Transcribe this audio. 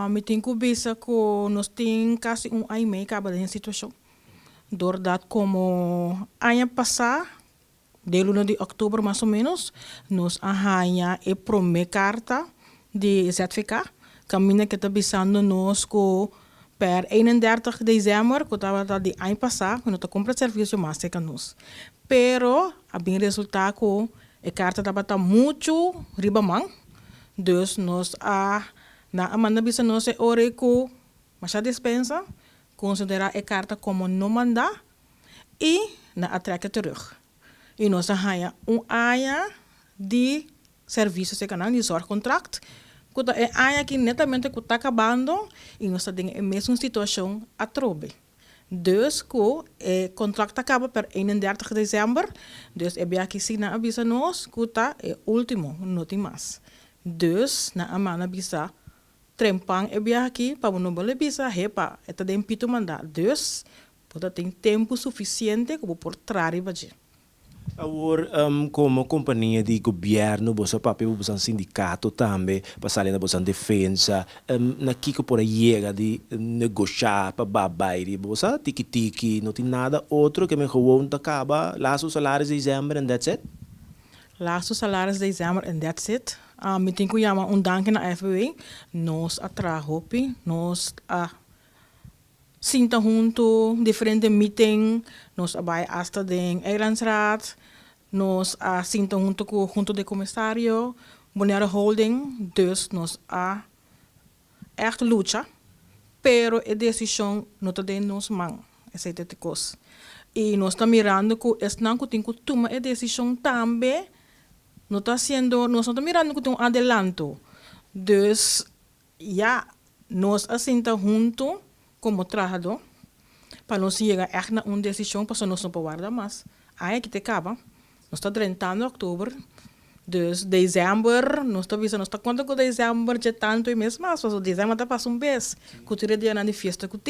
Me tenho que pensar que nós temos quase ano e meio acaba de situação. Doordat como ano passado, de 1 de outubro mais ou menos, nós arranha a primeira carta de certificado. Caminha que está pensando nós que per 31 de dezembro, que estava de ano passado, quando está comprando serviço mais que nós. Pero, a bem resultado que a carta estava muito ribamang. Dus nós na amanda bisa nós é hora que mas a dispensa considerar a carta como não mandar e na atraca terug. E nós arranha área de serviços de canal de zorgcontract. Que é área que netamente que está acabando e nós temos a mesma situação a trobe. Dus que o contrato acaba per 31 de dezembro. Dus é bem aqui sim na avisa nós que está é último, não tem mais. Dus na amana bisa trempang é bem aqui para não bole bisa repa é tá dem pito mandar. Dus pode ter tempo suficiente como por trás de Agora, como companhia de governo, você papel você sindicato também, passar na você defesa, na que por aí de negociar para babai, você tiki não tem nada outro que me gewoon acaba, lá os salários de dezembro and that's it. Laatste salaris de dezember and that's it. Me tenho que chamar dank na FBW. Nós atrahopi, nós sinta junto diferente meeting, nós abai hasta den Eilandsraad, nós sinta junto de commissario, Bonaire Holding, dus nós echt lucha, pero a decisão não está dentro nos mãos, essa é a coisa. E nós estamos mirando que não tem que tomar a decisão também. Não está sendo, nós não estamos mirando que tem adelanto. Dus, nós assenta junto como trabajador para nós chegar a uma decisão para nós não guardar mais. Aí que te acaba. Nós está 30 de outubro. Dus, dezembro, nós está vendo, nós está conta com dezembro de tanto e mês mais. Mas dezembro está passando um mês. Que o dia de festa que tem.